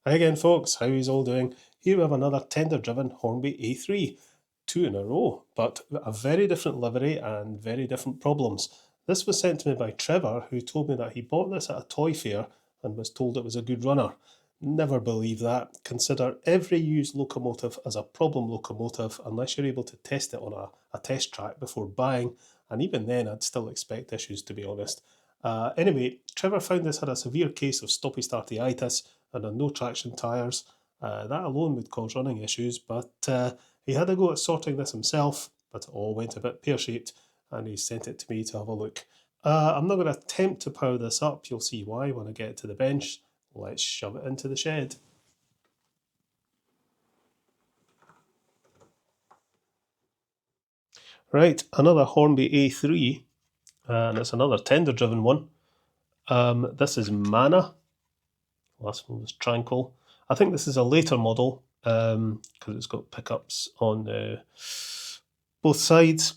Hi again, folks. How is all doing? Here we have another tender-driven Hornby A3, 2 in a row, but a very different livery and very different problems. This was sent to me by Trevor, who told me that he bought this at a toy fair and was told it was a good runner. Never believe that. Consider every used locomotive as a problem locomotive unless you're able to test it on a test track before buying, and even then I'd still expect issues, to be honest. Anyway, Trevor found this had a severe case of stoppy-startyitis and on no traction tyres. That alone would cause running issues, but he had a go at sorting this himself, but it all went a bit pear-shaped, and he sent it to me to have a look. I'm not going to attempt to power this up. You'll see why when I get it to the bench. Let's shove it into the shed. Right, another Hornby A3, and it's another tender-driven one. This is Manna. Last one was Tranquil. I think this is a later model because it's got pickups on both sides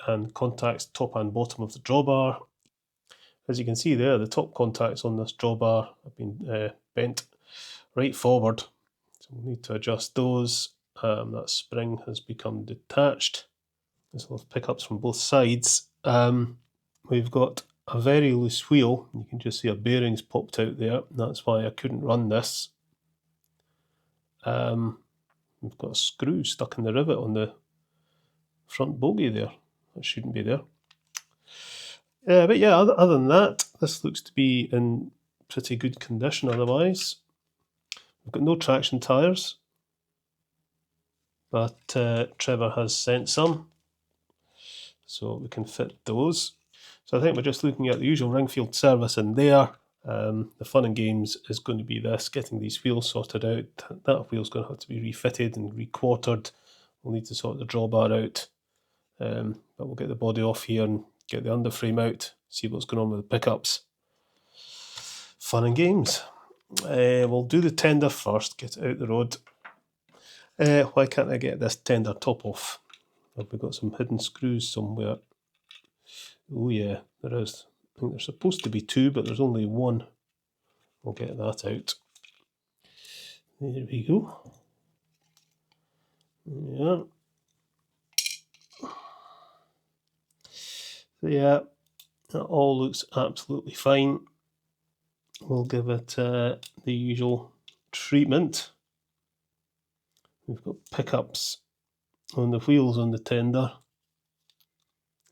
and contacts top and bottom of the drawbar. As you can see there, the top contacts on this drawbar have been bent right forward, so we'll need to adjust those. That spring has become detached. This will have pickups from both sides. We've got a very loose wheel. You can just see a bearing's popped out there. That's why I couldn't run this. We've got a screw stuck in the rivet on the front bogie there. That shouldn't be there. But yeah, other than that, this looks to be in pretty good condition otherwise. We've got no traction tyres, but Trevor has sent some, so we can fit those. So I think we're just looking at the usual Ringfield service in there. The fun and games is going to be this, getting these wheels sorted out. That wheel's going to have to be refitted and requartered. We'll need to sort the drawbar out, but we'll get the body off here and get the underframe out, see what's going on with the pickups. Fun and games. We'll do the tender first, get it out the road. Why can't I get this tender top off? Have we got some hidden screws somewhere? Oh yeah, there is. I think there's supposed to be two, but there's only one. We'll get that out. There we go. Yeah. So yeah, that all looks absolutely fine. We'll give it the usual treatment. We've got pickups on the wheels on the tender.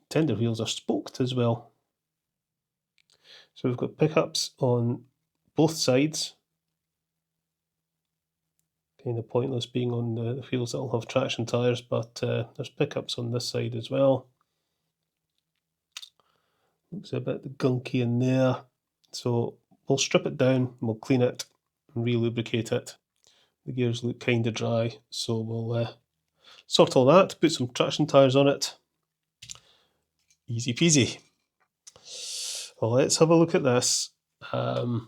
Tender wheels are spoked as well. So we've got pickups on both sides. Kind of pointless being on the wheels that will have traction tyres, but there's pickups on this side as well. Looks a bit gunky in there. So we'll strip it down, and we'll clean it and re-lubricate it. The gears look kind of dry, so we'll sort all that, put some traction tyres on it. Easy peasy. Well, let's have a look at this and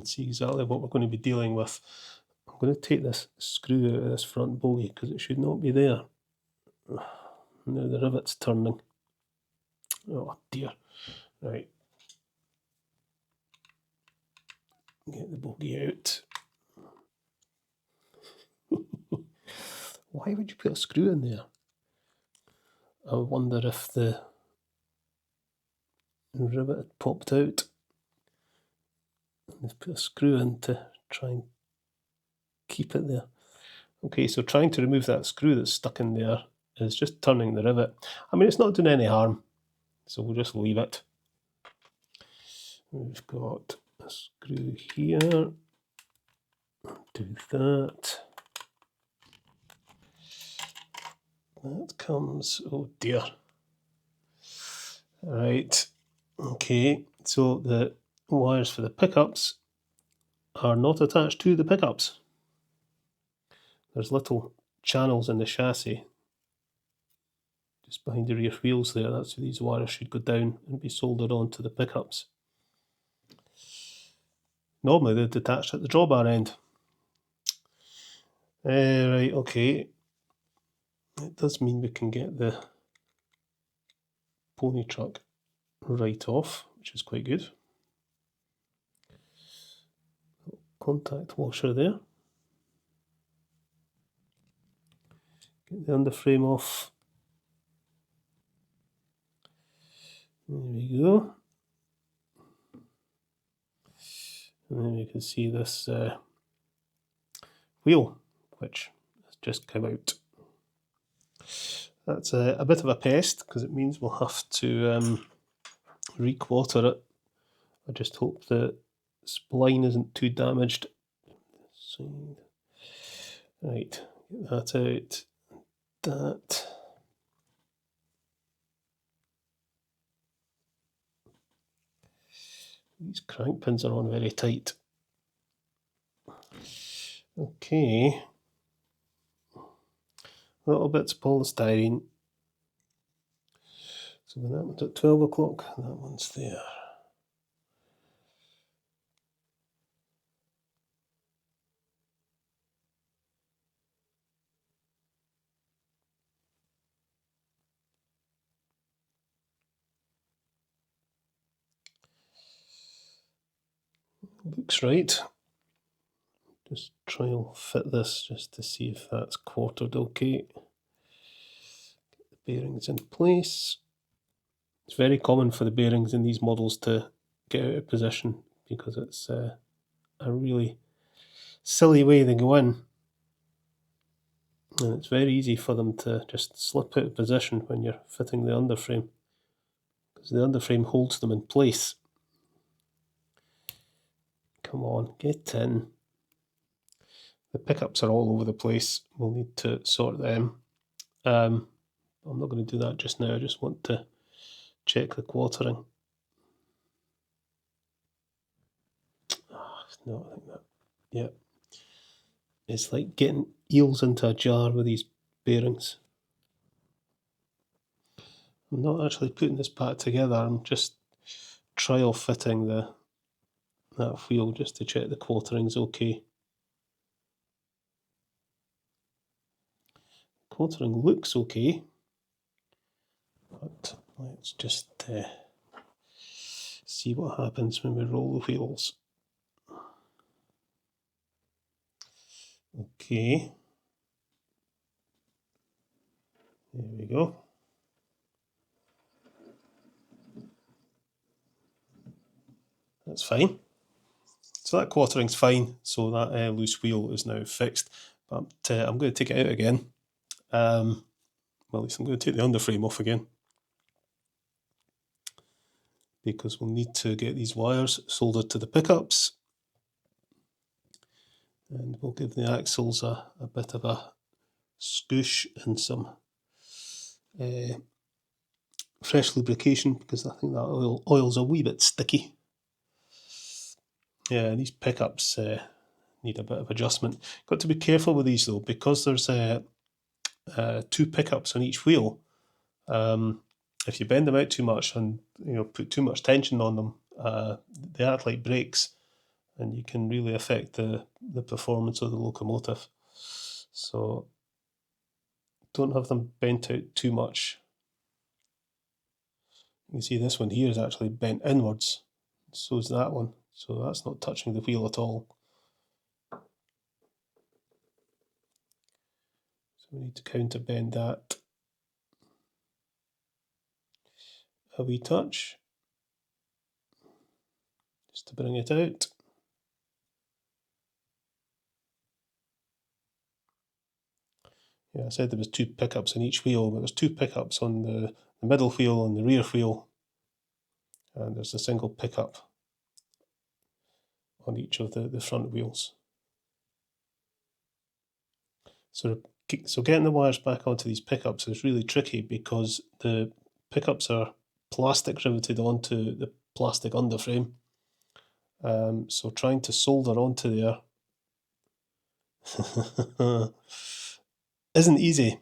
see exactly what we're going to be dealing with. I'm going to take this screw out of this front bogie because it should not be there. Now the rivet's turning. Oh dear. Right. Get the bogie out. Why would you put a screw in there? I wonder if the rivet had popped out and they've put a screw in to try and keep it there. Okay, so trying to remove that screw that's stuck in there is just turning the rivet. I mean, it's not doing any harm, so we'll just leave it. We've got a screw here. Do that. That comes, oh dear. Right, okay, so the wires for the pickups are not attached to the pickups. There's little channels in the chassis just behind the rear wheels there. That's where these wires should go down and be soldered onto the pickups. Normally they're detached at the drawbar end. Right, okay. It does mean we can get the pony truck right off, which is quite good. contact washer there. Get the underframe off. There we go. And then you can see this wheel, which has just come out. That's a bit of a pest because it means we'll have to re-quarter it. I just hope the spline isn't too damaged. Right, get that out. That. These crank pins are on very tight. Okay. Little bits of polystyrene. So when that one's at 12 o'clock, that one's there. Looks right. Just try and fit this just to see if that's quartered okay. Get the bearings in place. It's very common for the bearings in these models to get out of position because it's a really silly way they go in. And it's very easy for them to just slip out of position when you're fitting the underframe, because the underframe holds them in place. Come on, get in. The pickups are all over the place. We'll need to sort them. I'm not going to do that just now. I just want to check the quartering. No, I think that, yeah. It's like getting eels into a jar with these bearings. I'm not actually putting this part together. I'm just trial fitting that wheel just to check the quartering's okay. Quartering looks okay, but let's just see what happens when we roll the wheels. Okay, there we go. That's fine. So that quartering's fine, so that loose wheel is now fixed, but I'm going to take it out again. Well, at least I'm going to take the underframe off again, because we'll need to get these wires soldered to the pickups, and we'll give the axles a bit of a scoosh and some fresh lubrication, because I think that oil's a wee bit sticky. Yeah, these pickups need a bit of adjustment. Got to be careful with these though, because there's 2 pickups on each wheel. If you bend them out too much and put too much tension on them, they act like brakes, and you can really affect the performance of the locomotive. So don't have them bent out too much. You can see this one here is actually bent inwards, so is that one. So that's not touching the wheel at all. So we need to counterbend that a wee touch, just to bring it out. Yeah, I said there was 2 pickups on each wheel, but there's 2 pickups on the middle wheel and the rear wheel, and there's a single pickup on each of the front wheels. So getting the wires back onto these pickups is really tricky, because the pickups are plastic riveted onto the plastic underframe. So trying to solder onto there isn't easy.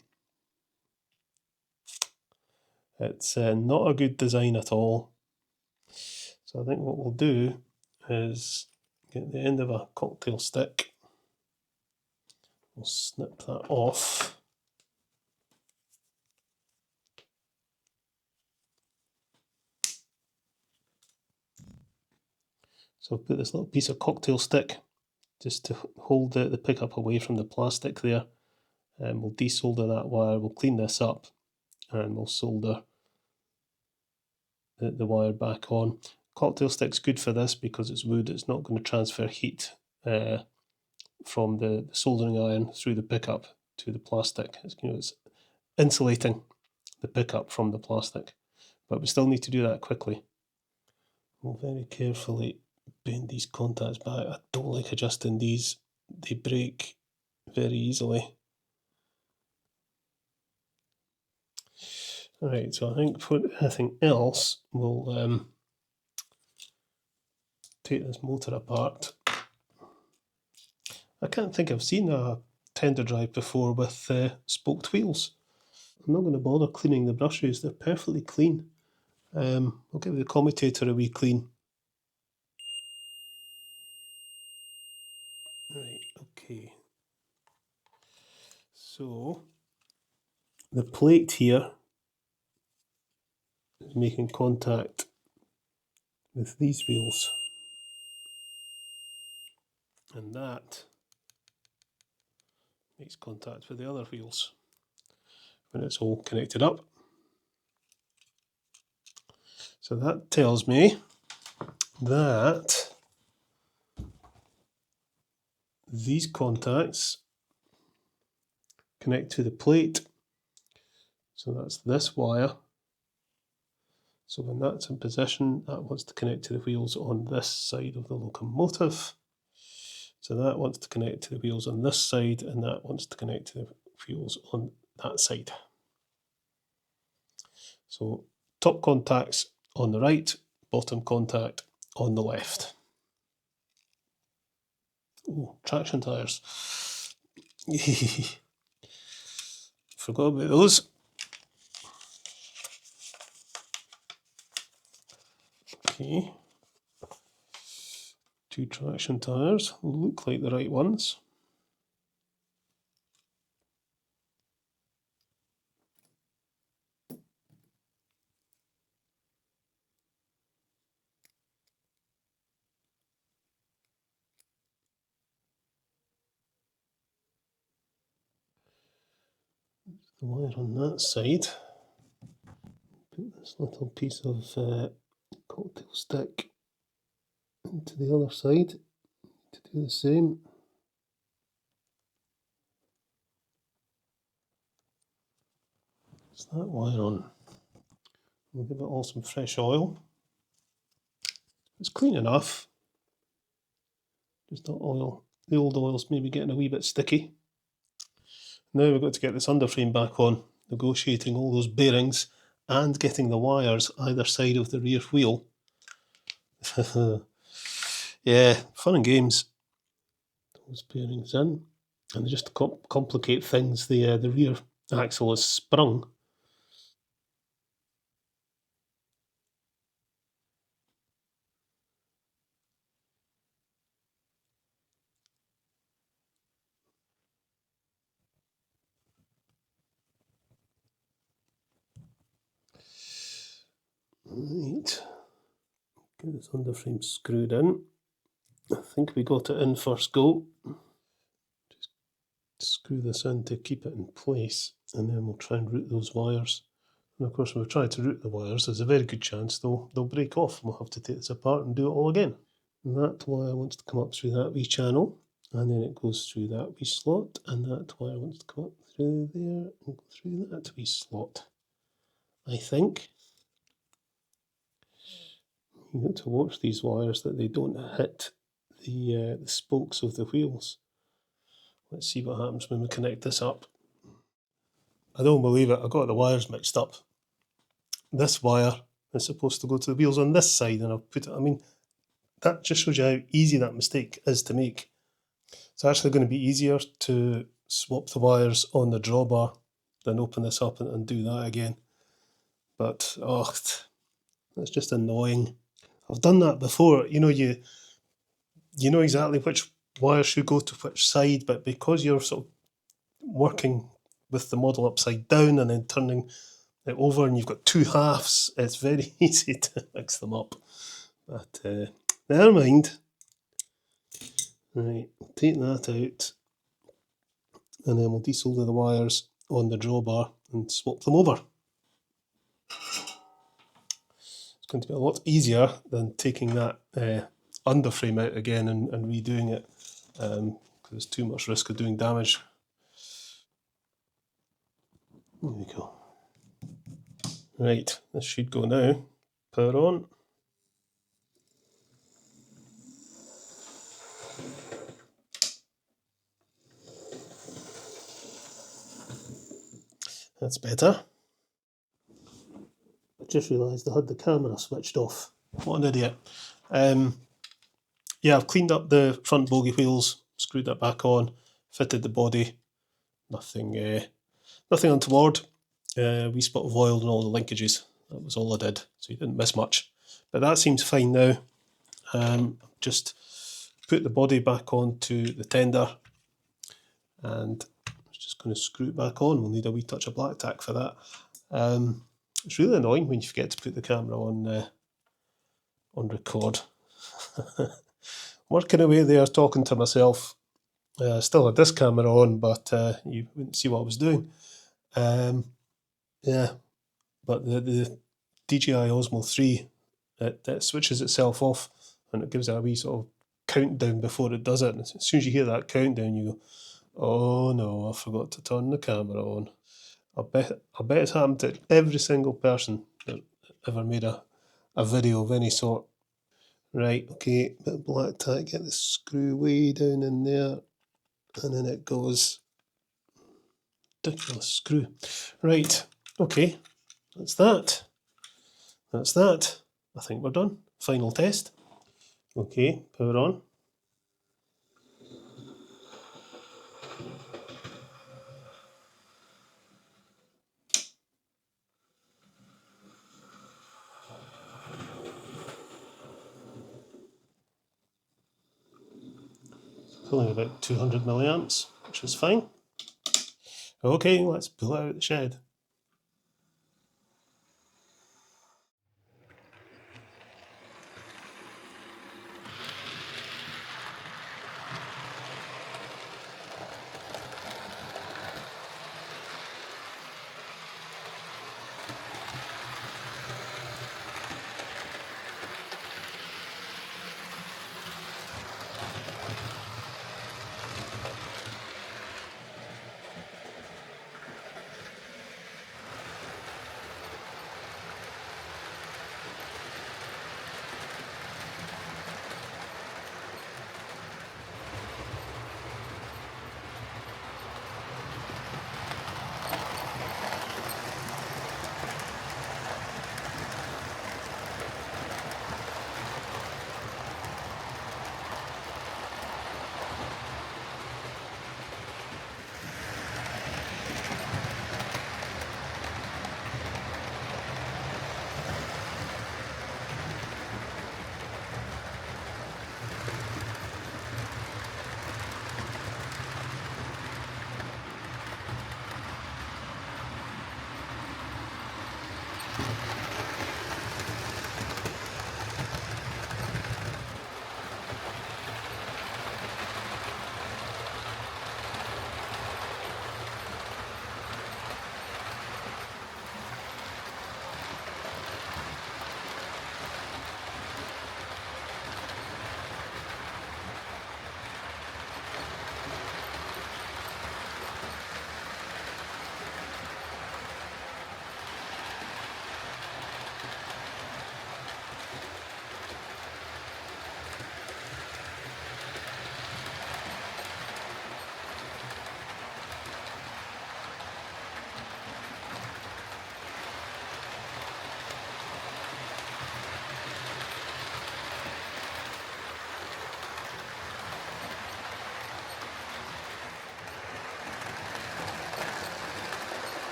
It's not a good design at all. So I think what we'll do is get the end of a cocktail stick. We'll snip that off. So I've put this little piece of cocktail stick just to hold the pickup away from the plastic there. And we'll desolder that wire, we'll clean this up, and we'll solder the wire back on. Cocktail stick's good for this because it's wood, it's not going to transfer heat from the soldering iron through the pickup to the plastic. It's insulating the pickup from the plastic, but we still need to do that quickly. We'll very carefully bend these contacts back. I don't like adjusting these, they break very easily. Alright, so I think for anything else, we'll take this motor apart. I can't think I've seen a tender drive before with spoked wheels. I'm not going to bother cleaning the brushes, they're perfectly clean. I'll give the commutator a wee clean. Right, okay. So, the plate here is making contact with these wheels, and that makes contact with the other wheels when it's all connected up. So that tells me that these contacts connect to the plate. So that's this wire. So when that's in position, that wants to connect to the wheels on this side of the locomotive. So that wants to connect to the wheels on this side, and that wants to connect to the wheels on that side. So top contacts on the right, bottom contact on the left. Oh, traction tyres. Forgot about those. Okay. 2 traction tyres, look like the right ones. The wire on that side. Put this little piece of cocktail stick into the other side to do the same. Is that wire on? We'll give it all some fresh oil. It's clean enough. Just the oil. The old oil's maybe getting a wee bit sticky. Now we've got to get this underframe back on, negotiating all those bearings and getting the wires either side of the rear wheel. Yeah, fun and games. Those bearings in, and just to complicate things, the rear axle is sprung. Right, get this underframe screwed in. I think we got it in first go. Just screw this in to keep it in place, and then we'll try and route those wires. And of course, when we try to route the wires, there's a very good chance they'll break off, and we'll have to take this apart and do it all again. And that wire wants to come up through that wee channel, and then it goes through that wee slot, and that wire wants to come up through there and go through that wee slot, I think. You got to watch these wires that they don't hit the spokes of the wheels. Let's see what happens when we connect this up. I don't believe it, I got the wires mixed up. This wire is supposed to go to the wheels on this side, and I've put it, I mean, that just shows you how easy that mistake is to make. It's actually going to be easier to swap the wires on the drawbar than open this up and do that again. But, oh, that's just annoying. I've done that before. You know exactly which wire should go to which side, but because you're sort of working with the model upside down and then turning it over and you've got 2 halves, it's very easy to mix them up. But never mind. Right, take that out, and then we'll desolder the wires on the drawbar and swap them over. It's going to be a lot easier than taking that underframe out again and redoing it, because there's too much risk of doing damage. There we go. Right, this should go now. Power on. That's better. I just realised I had the camera switched off. What an idiot. Yeah, I've cleaned up the front bogie wheels, screwed that back on, fitted the body. Nothing untoward. Wee spot of oil and all the linkages. That was all I did, so you didn't miss much. But that seems fine now. Just put the body back onto the tender, and I'm just going to screw it back on. We'll need a wee touch of black tack for that. It's really annoying when you forget to put the camera on record. Working away there, talking to myself. Still had this camera on, but you wouldn't see what I was doing. Yeah, but the DJI Osmo 3, it switches itself off, and it gives a wee sort of countdown before it does it. And as soon as you hear that countdown, you go, "Oh no, I forgot to turn the camera on." I bet it's happened to every single person that ever made a video of any sort. Right, okay, bit of black tack, get the screw way down in there, and then it goes. Ridiculous screw. Right, okay, that's that. That's that. I think we're done. Final test. Okay, power on. Pulling about 200 milliamps, which is fine. Okay, let's pull it out of the shed.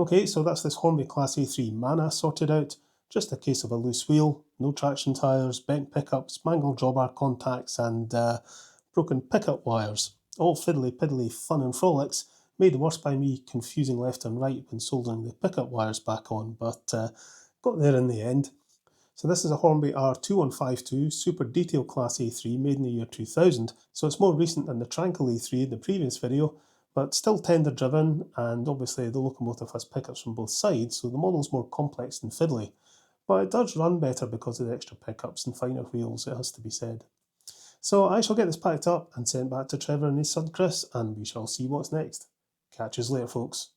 Okay, so that's this Hornby Class A3 Manna sorted out. Just a case of a loose wheel, no traction tyres, bent pickups, mangled drawbar contacts and broken pickup wires. All fiddly-piddly fun and frolics, made worse by me confusing left and right when soldering the pickup wires back on, but got there in the end. So this is a Hornby R2152 Super Detail Class A3 made in the year 2000, so it's more recent than the Tranquil A3 in the previous video, but still tender driven, and obviously the locomotive has pickups from both sides, so the model's more complex and fiddly. But it does run better because of the extra pickups and finer wheels, it has to be said. So I shall get this packed up and sent back to Trevor and his son Chris, and we shall see what's next. Catch us later, folks.